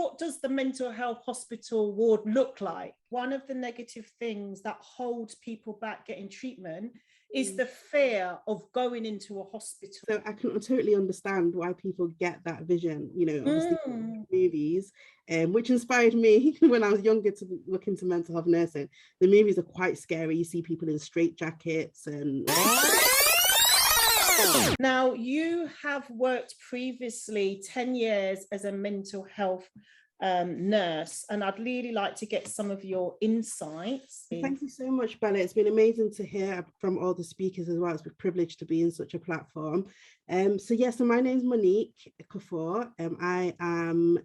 What does the mental health hospital ward look like? One of the negative things that holds people back getting treatment is the fear of going into a hospital. So I can totally understand why people get that vision, obviously movies, which inspired me when I was younger to look into mental health nursing. The movies are quite scary. You see people in straitjackets and... Now, you have worked previously 10 years as a mental health nurse, and I'd really like to get some of your insights. Thank you so much, Bella. It's been amazing to hear from all the speakers as well. It's been a privilege to be in such a platform. So my name's Monique Kafour. I am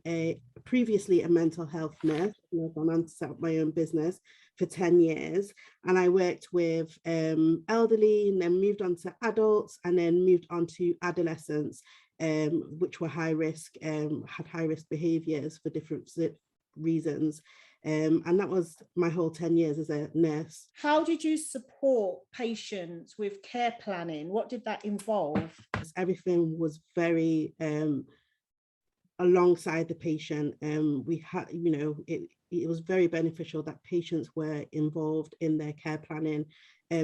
previously a mental health nurse. I've gone on to set up my own business for 10 years, and I worked with elderly, and then moved on to adults, and then moved on to adolescents, which were high risk, had high risk behaviours for different reasons. And that was my whole 10 years as a nurse. How did you support patients with care planning? What did that involve? Everything was very alongside the patient. We had, it was very beneficial that patients were involved in their care planning,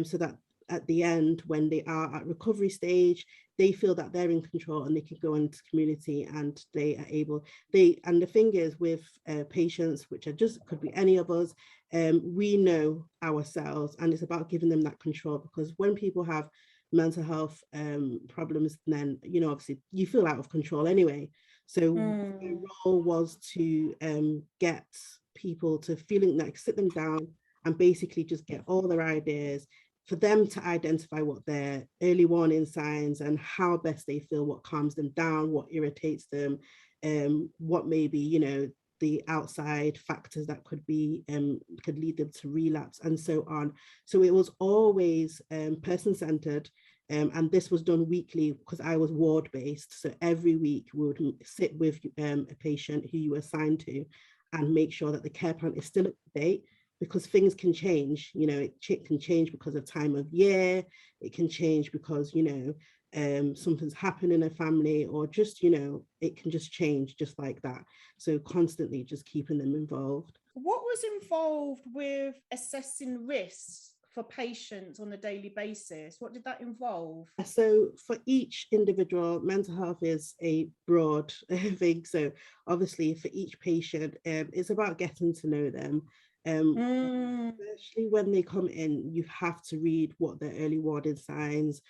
so that at the end, when they are at recovery stage, they feel that they're in control and they can go into community and they are able, and the thing is with patients, which are just, could be any of us, we know ourselves, and it's about giving them that control, because when people have mental health problems, then, obviously you feel out of control anyway. So the role was to get people to feeling like, sit them down and basically just get all their ideas, for them to identify what their early warning signs and how best they feel, what calms them down, what irritates them, what maybe, the outside factors that could lead them to relapse, and so on. So it was always person-centered, and this was done weekly because I was ward-based. So every week we would sit with a patient who you were assigned to and make sure that the care plan is still up to date, because things can change, it can change because of time of year, it can change because, something's happened in a family, or just, it can just change just like that. So constantly just keeping them involved. What was involved with assessing risks for patients on a daily basis? What did that involve? So for each individual, mental health is a broad thing. So obviously for each patient, it's about getting to know them. Especially when they come in, you have to read what their early warning signs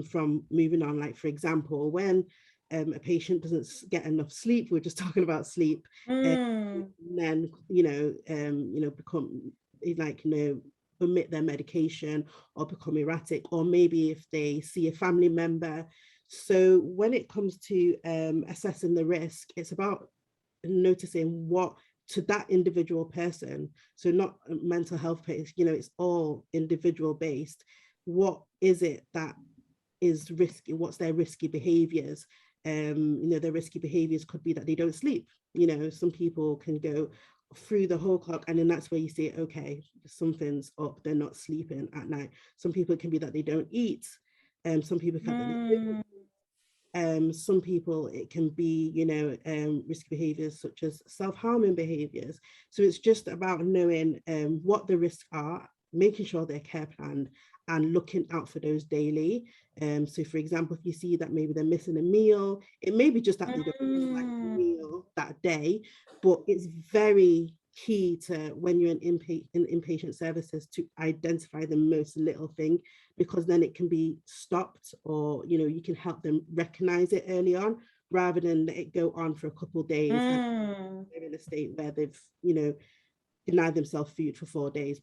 from moving on. Like, for example, when a patient doesn't get enough sleep, we're just talking about sleep, and then become like, omit their medication or become erratic, or maybe if they see a family member. So when it comes to assessing the risk, it's about noticing what to that individual person, so not mental health based, it's all individual based. What is it that is risky? What's their risky behaviors? Their risky behaviors could be that they don't sleep. Some people can go through the whole clock, and then that's where you say, okay, something's up, they're not sleeping at night. Some people, it can be that they don't eat. Some people can some people, it can be, risky behaviors such as self-harming behaviors. So it's just about knowing what the risks are, making sure they're care planned, and looking out for those daily. So for example, if you see that maybe they're missing a meal, it may be just that they don't like the meal that day, but it's very key to, when you're in inpatient services, to identify the most little thing, because then it can be stopped, or you can help them recognize it early on, rather than let it go on for a couple of days and they're in a state where they've denied themselves food for 4 days.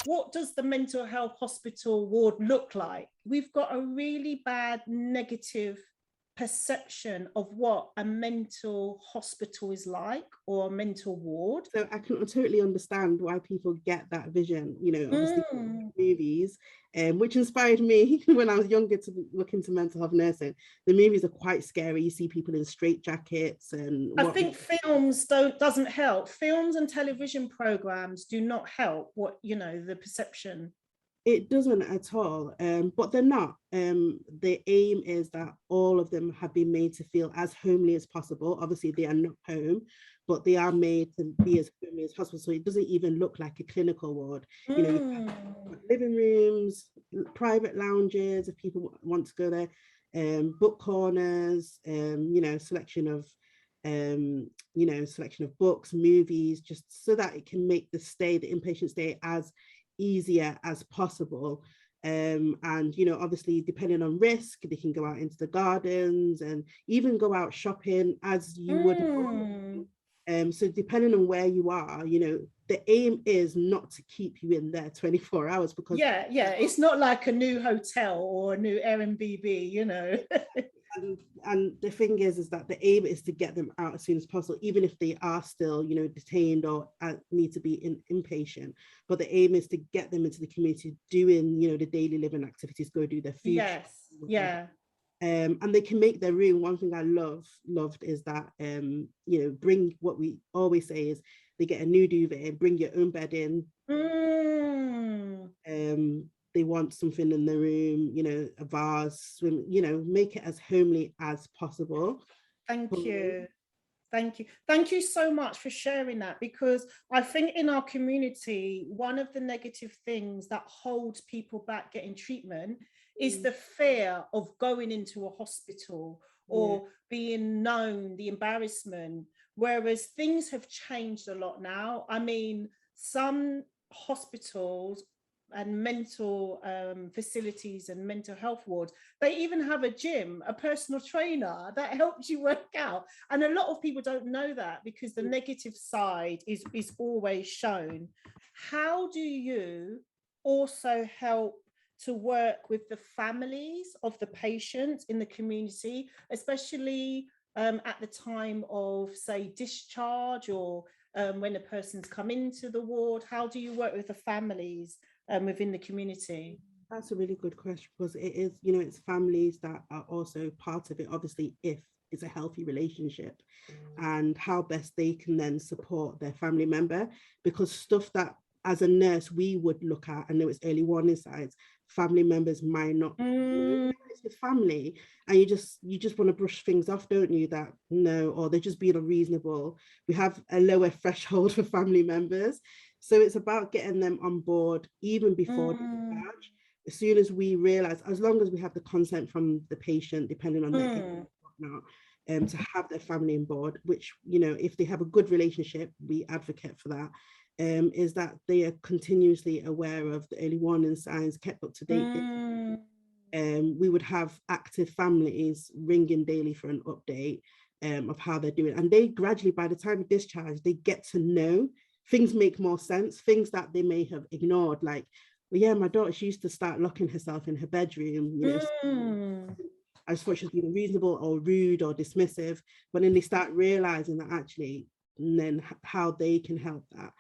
What does the mental health hospital ward look like? We've got a really bad negative perception of what a mental hospital is like, or a mental ward. So I can totally understand why people get that vision, obviously movies, which inspired me when I was younger to look into mental health nursing. The movies are quite scary. You see people in straitjackets, and I think films doesn't help. Films and television programs do not help the perception. It doesn't at all, but they're not. The aim is that all of them have been made to feel as homely as possible. Obviously, they are not home, but they are made to be as homely as possible. So it doesn't even look like a clinical ward. You know, you Mm. have living rooms, private lounges if people want to go there, book corners, you know, selection of books, movies, just so that it can make the inpatient stay as easier as possible. And you know, obviously depending on risk, they can go out into the gardens and even go out shopping as you would normally. So depending on where you are, you know, the aim is not to keep you in there 24 hours because Yeah, it's not like a new hotel or a new Airbnb, you know. and the thing is that the aim is to get them out as soon as possible, even if they are still, you know, detained or need to be inpatient. But the aim is to get them into the community doing, you know, the daily living activities, go do their food Yes, shopping, whatever. yeah. And they can make their room. One thing I loved is that, you know, bring, what we always say is they get a new duvet, bring your own bed in. Mm. They want something in the room, you know, a vase, swim, you know, make it as homely as possible. Thank you. Thank you. Thank you so much for sharing that, because I think in our community, one of the negative things that holds people back getting treatment is the fear of going into a hospital or being known, the embarrassment, whereas things have changed a lot now. I mean, some hospitals and mental facilities and mental health wards, they even have a gym, a personal trainer that helps you work out. And a lot of people don't know that because the negative side is always shown. How do you also help to work with the families of the patients in the community, especially at the time of, say, discharge, or when a person's come into the ward? How do you work with the families within the community? That's a really good question, because it is, you know, it's families that are also part of it, obviously, if it's a healthy relationship, and how best they can then support their family member, because stuff that as a nurse we would look at and know it's early warning signs, family members might not know. It's with family, and you just want to brush things off, don't you, that no, or they're just being unreasonable. We have a lower threshold for family members, so it's about getting them on board even before discharge. As soon as we realize, as long as we have the consent from the patient, depending on their age and whatnot, to have their family on board, which, you know, if they have a good relationship, we advocate for that, is that they are continuously aware of the early warning signs, kept up to date. We would have active families ringing daily for an update of how they're doing. And they gradually, by the time of discharge, they get to know, things make more sense, things that they may have ignored, like, well, yeah, my daughter, she used to start locking herself in her bedroom, you know, I just thought she was being reasonable or rude or dismissive, but then they start realizing that actually, and then how they can help that.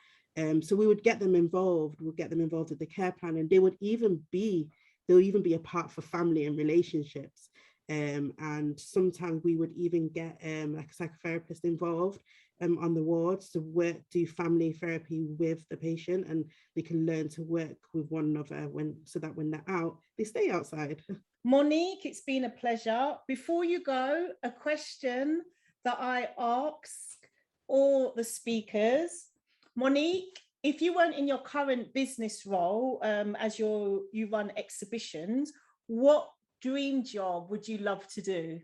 So we would get them involved, we'll get them involved with the care plan, and they'll even be a part for family and relationships. And sometimes we would even get like a psychotherapist involved on the wards to do family therapy with the patient, and they can learn to work with one another so that when they're out, they stay outside. Monique, it's been a pleasure. Before you go, a question that I ask all the speakers. Monique, if you weren't in your current business role, as you run exhibitions, what dream job would you love to do?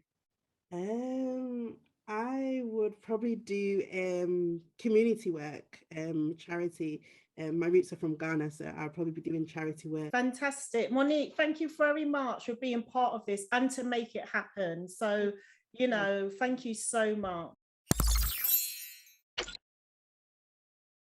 I would probably do community work, charity. My roots are from Ghana, so I'll probably be doing charity work. Fantastic. Monique, thank you very much for being part of this and to make it happen. So, you know, thank you so much.